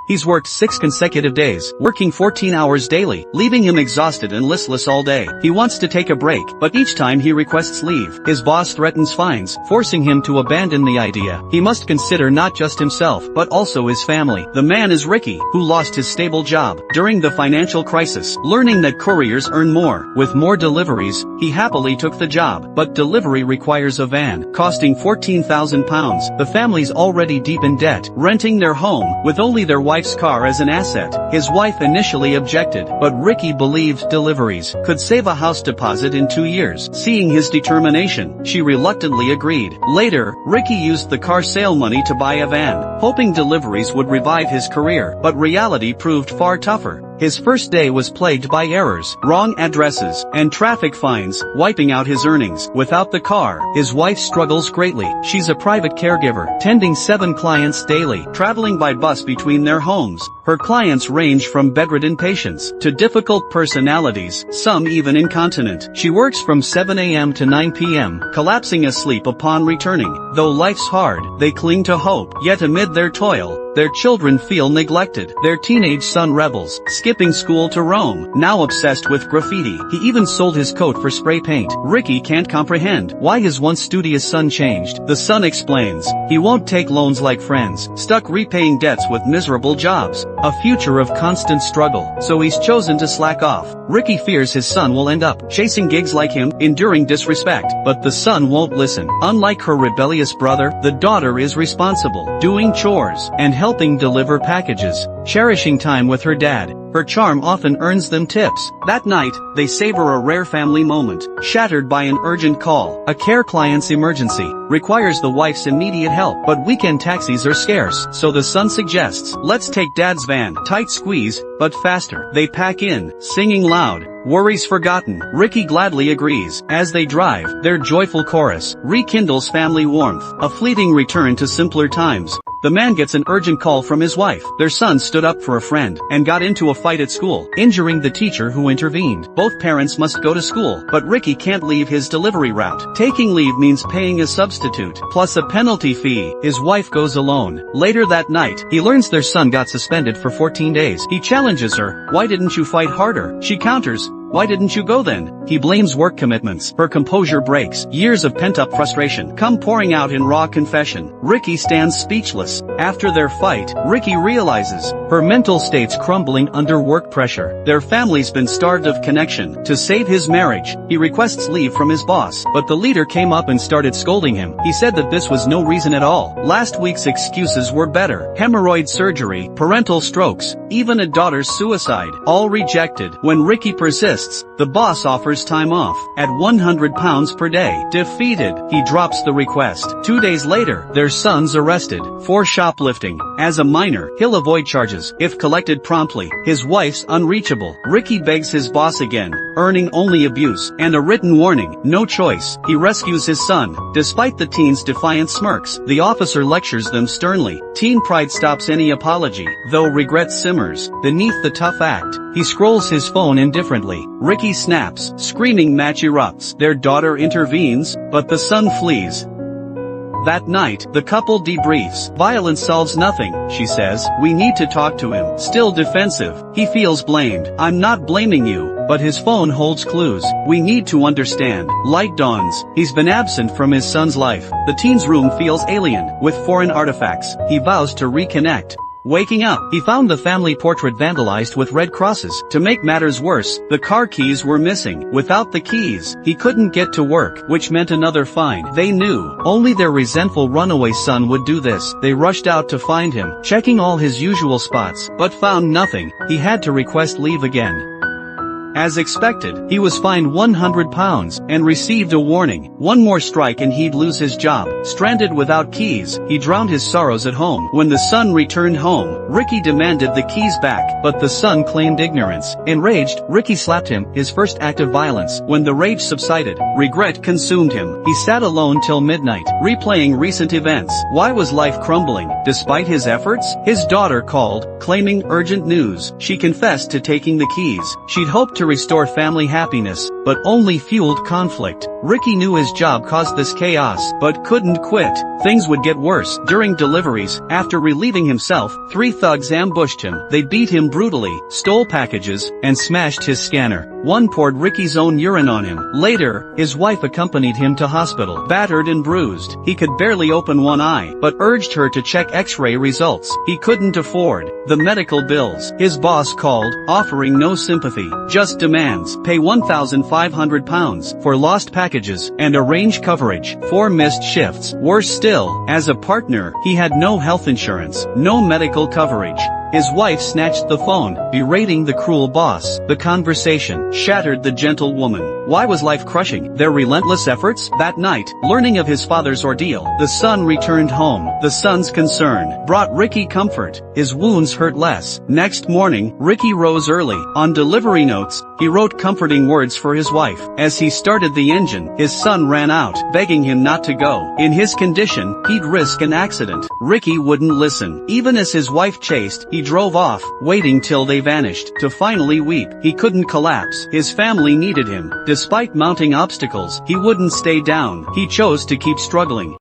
He's worked 6 consecutive days, working 14 hours daily, leaving him exhausted and listless all day. He wants to take a break, but each time he requests leave, his boss threatens fines, forcing him to abandon the idea. He must consider not just himself, but also his family. The man is Ricky, who lost his stable job during the financial crisis. Learning that couriers earn more, with more deliveries, he happily took the job, but delivery requires a van, costing £14,000. The family's already deep in debt, renting their home, with only their wife's car as an asset. His wife initially objected, but Ricky believed deliveries could save a house deposit in 2 years. Seeing his determination, she reluctantly agreed. Later, Ricky used the car sale money to buy a van, hoping deliveries would revive his career, but reality proved far tougher. His first day was plagued by errors, wrong addresses, and traffic fines, wiping out his earnings. Without the car, his wife struggles greatly. She's a private caregiver, tending 7 clients daily, traveling by bus between their homes. Her clients range from bedridden patients to difficult personalities, some even incontinent. She works from 7 a.m. to 9 p.m., collapsing asleep upon returning. Though life's hard, they cling to hope. Yet amid their toil, their children feel neglected. Their teenage son rebels, skipping school to roam, now obsessed with graffiti. He even sold his coat for spray paint. Ricky can't comprehend why his once studious son changed. The son explains, he won't take loans like friends, stuck repaying debts with miserable jobs, a future of constant struggle, so he's chosen to slack off. Ricky fears his son will end up chasing gigs like him, enduring disrespect, but the son won't listen. Unlike her rebellious brother, the daughter is responsible, doing chores, and helping deliver packages, cherishing time with her dad. Her charm often earns them tips. That night, they savor a rare family moment, shattered by an urgent call. A care client's emergency requires the wife's immediate help, but weekend taxis are scarce, so the son suggests, let's take dad's van. Tight squeeze, but faster. They pack in, singing loud, worries forgotten. Ricky gladly agrees. As they drive, their joyful chorus rekindles family warmth, a fleeting return to simpler times. The man gets an urgent call from his wife. Their son stood up for a friend and got into a fight at school, injuring the teacher who intervened. Both parents must go to school, but Ricky can't leave his delivery route. Taking leave means paying a substitute, plus a penalty fee. His wife goes alone. Later that night, he learns their son got suspended for 14 days. He challenges her, why didn't you fight harder? She counters, why didn't you go then? He blames work commitments. Her composure breaks. Years of pent-up frustration come pouring out in raw confession. Ricky stands speechless. After their fight, Ricky realizes her mental state's crumbling under work pressure. Their family's been starved of connection. To save his marriage, he requests leave from his boss, but the leader came up and started scolding him. He said that this was no reason at all. Last week's excuses were better. Hemorrhoid surgery, parental strokes, even a daughter's suicide, all rejected. When Ricky persists, the boss offers time off at £100 per day. Defeated, he drops the request. 2 days later, their son's arrested for shoplifting. As a minor, he'll avoid charges if collected promptly. His wife's unreachable. Ricky begs his boss again, earning only abuse and a written warning. No choice. He rescues his son. Despite the teen's defiant smirks, the officer lectures them sternly. Teen pride stops any apology, though regret simmers beneath the tough act. He scrolls his phone indifferently. Ricky snaps. Screaming match erupts. Their daughter intervenes, but the son flees. That night, the couple debriefs. Violence solves nothing, she says. We need to talk to him. Still defensive, he feels blamed. I'm not blaming you, but his phone holds clues. We need to understand. Light dawns. He's been absent from his son's life. The teen's room feels alien, with foreign artifacts. He vows to reconnect. Waking up, he found the family portrait vandalized with red crosses. To make matters worse, the car keys were missing. Without the keys, he couldn't get to work, which meant another fine. They knew only their resentful runaway son would do this. They rushed out to find him, checking all his usual spots, but found nothing. He had to request leave again. As expected, he was fined £100 and received a warning. One more strike and he'd lose his job. Stranded without keys, he drowned his sorrows at home. When the son returned home, Ricky demanded the keys back, but the son claimed ignorance. Enraged, Ricky slapped him, his first act of violence. When the rage subsided, regret consumed him. He sat alone till midnight, replaying recent events. Why was life crumbling? Despite his efforts, his daughter called, claiming urgent news. She confessed to taking the keys. She'd hoped to restore family happiness, but only fueled conflict. Ricky knew his job caused this chaos, but couldn't quit. Things would get worse. During deliveries, after relieving himself, 3 thugs ambushed him. They beat him brutally, stole packages, and smashed his scanner. One poured Ricky's own urine on him. Later, his wife accompanied him to hospital, battered and bruised. He could barely open one eye, but urged her to check X-ray results. He couldn't afford the medical bills. His boss called, offering no sympathy, just demands. Pay £1,500 for lost packages and arrange coverage for missed shifts. Worse still, as a partner, he had no health insurance, no medical coverage. His wife snatched the phone, berating the cruel boss. The conversation shattered the gentle woman. Why was life crushing their relentless efforts? That night, learning of his father's ordeal, the son returned home. The son's concern brought Ricky comfort. His wounds hurt less. Next morning, Ricky rose early. On delivery notes, he wrote comforting words for his wife. As he started the engine, his son ran out, begging him not to go. In his condition, he'd risk an accident. Ricky wouldn't listen. Even as his wife chased, he drove off, waiting till they vanished, to finally weep. He couldn't collapse. His family needed him. Despite mounting obstacles, he wouldn't stay down. He chose to keep struggling.